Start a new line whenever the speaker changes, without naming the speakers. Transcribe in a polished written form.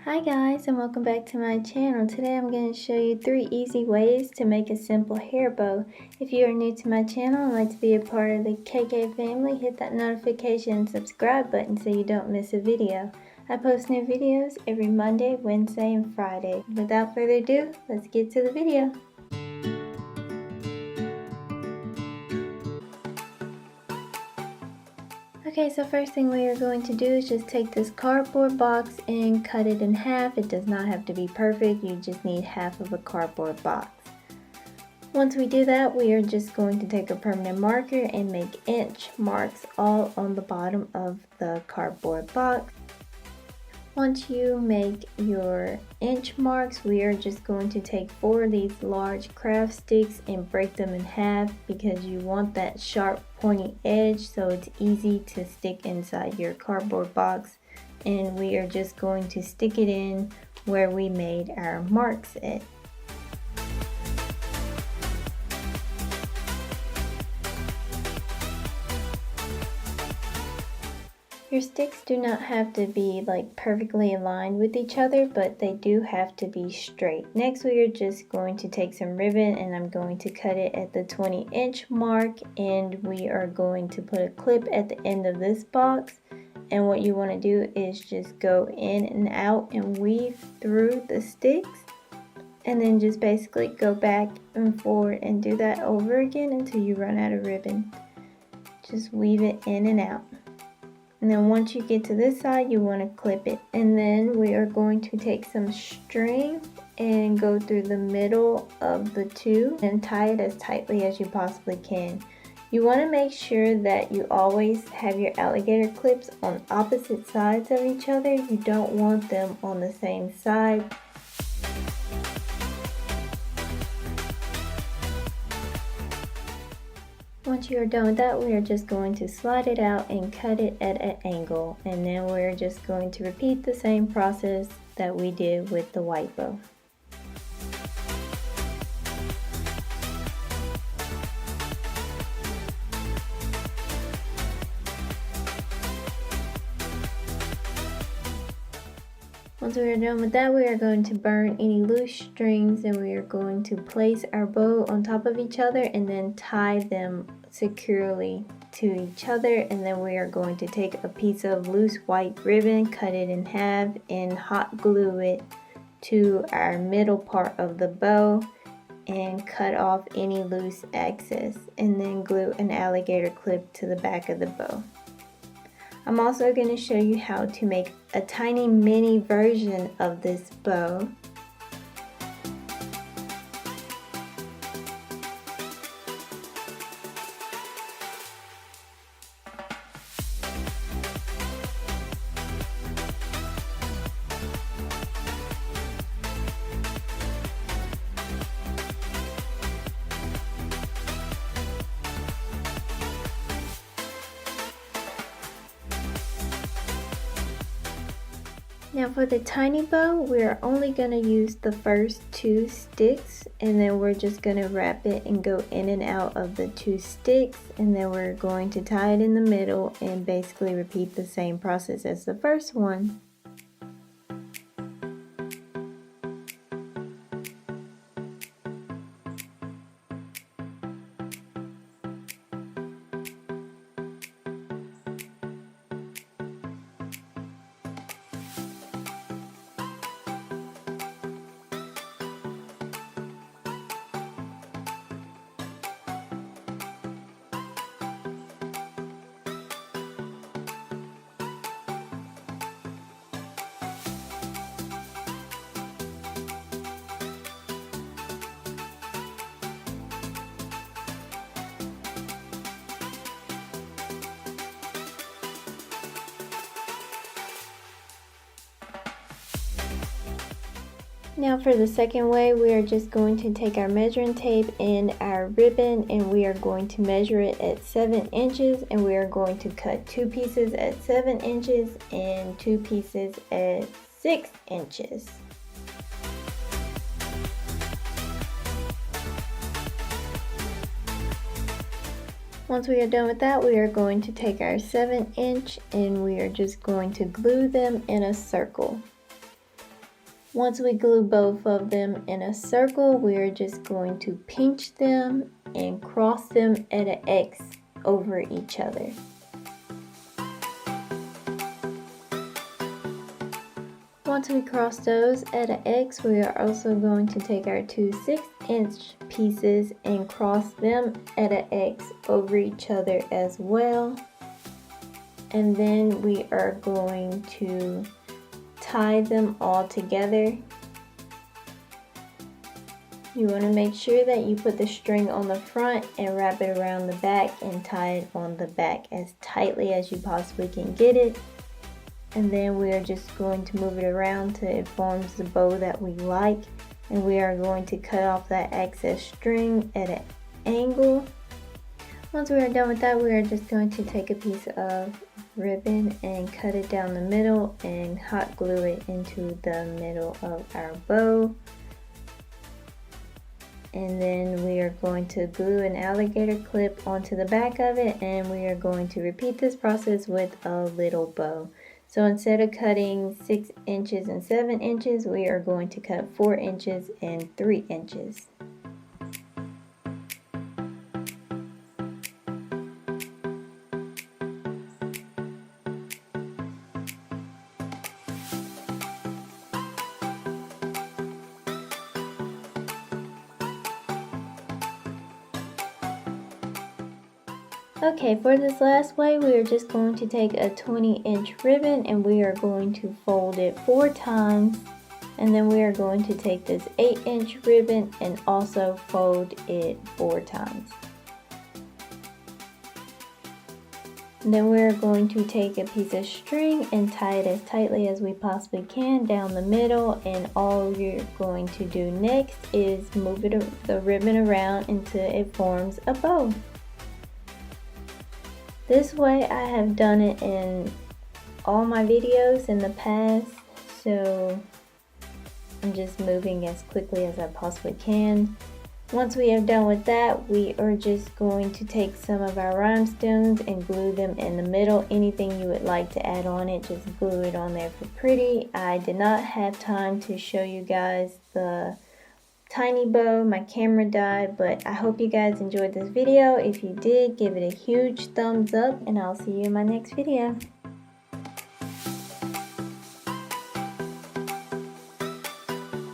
Hi guys, and welcome back to my channel. Today I'm going to show you 3 easy ways to make a simple hair bow. If you are new to my channel and like to be a part of the KK family, hit that notification and subscribe button so you don't miss a video. I post new videos every Monday, Wednesday, and Friday. Without further ado, let's get to the video. Okay, so first thing we are going to do is just take this cardboard box and cut it in half. It does not have to be perfect, you just need half of a cardboard box. Once we do that, we are just going to take a permanent marker and make inch marks all on the bottom of the cardboard box. Once you make your inch marks, we are just going to take 4 of these large Krafts sticks and break them in half because you want that sharp pointy edge so it's easy to stick inside your cardboard box. And we are just going to stick it in where we made our marks at. Your sticks do not have to be like perfectly aligned with each other, but they do have to be straight. Next we are just going to take some ribbon and I'm going to cut it at the 20-inch mark, and we are going to put a clip at the end of this box. And what you want to do is just go in and out and weave through the sticks, and then just basically go back and forward and do that over again until you run out of ribbon. Just weave it in and out. And then once you get to this side, you want to clip it. And then we are going to take some string and go through the middle of the two and tie it as tightly as you possibly can. You want to make sure that you always have your alligator clips on opposite sides of each other. You don't want them on the same side. Once you are done with that, we are just going to slide it out and cut it at an angle, and then we're just going to repeat the same process that we did with the white bow. Once we are done with that, we are going to burn any loose strings, and we are going to place our bow on top of each other and then tie them securely to each other. And then we are going to take a piece of loose white ribbon, cut it in half, and hot glue it to our middle part of the bow and cut off any loose excess, and then glue an alligator clip to the back of the bow. I'm also going to show you how to make a tiny mini version of this bow. Now for the tiny bow, we're only going to use the first 2 sticks, and then we're just going to wrap it and go in and out of the 2 sticks, and then we're going to tie it in the middle and basically repeat the same process as the first one. Now for the second way, we are just going to take our measuring tape and our ribbon, and we are going to measure it at 7 inches, and we are going to cut 2 pieces at 7 inches and 2 pieces at 6 inches. Once we are done with that, we are going to take our 7-inch and we are just going to glue them in a circle. Once we glue both of them in a circle, we're just going to pinch them and cross them at an X over each other. Once we cross those at an X, we are also going to take our two 6-inch pieces and cross them at an X over each other as well. And then we are going to tie them all together. You want to make sure that you put the string on the front and wrap it around the back and tie it on the back as tightly as you possibly can get it. And then we are just going to move it around till it forms the bow that we like. And we are going to cut off that excess string at an angle. Once we are done with that, we are just going to take a piece of ribbon and cut it down the middle and hot glue it into the middle of our bow. And then we are going to glue an alligator clip onto the back of it, and we are going to repeat this process with a little bow. So instead of cutting 6 inches and 7 inches, we are going to cut 4 inches and 3 inches. Okay, for this last way, we are just going to take a 20-inch ribbon and we are going to fold it 4 times. And then we are going to take this 8-inch ribbon and also fold it 4 times. And then we're going to take a piece of string and tie it as tightly as we possibly can down the middle, and all you're going to do next is move the ribbon around until it forms a bow. This way I have done it in all my videos in the past, so I'm just moving as quickly as I possibly can. Once we are done with that, we are just going to take some of our rhinestones and glue them in the middle. Anything you would like to add on it, just glue it on there for pretty. I did not have time to show you guys the tiny bow, my camera died, but I hope you guys enjoyed this video. If you did, give it a huge thumbs up and I'll see you in my next video.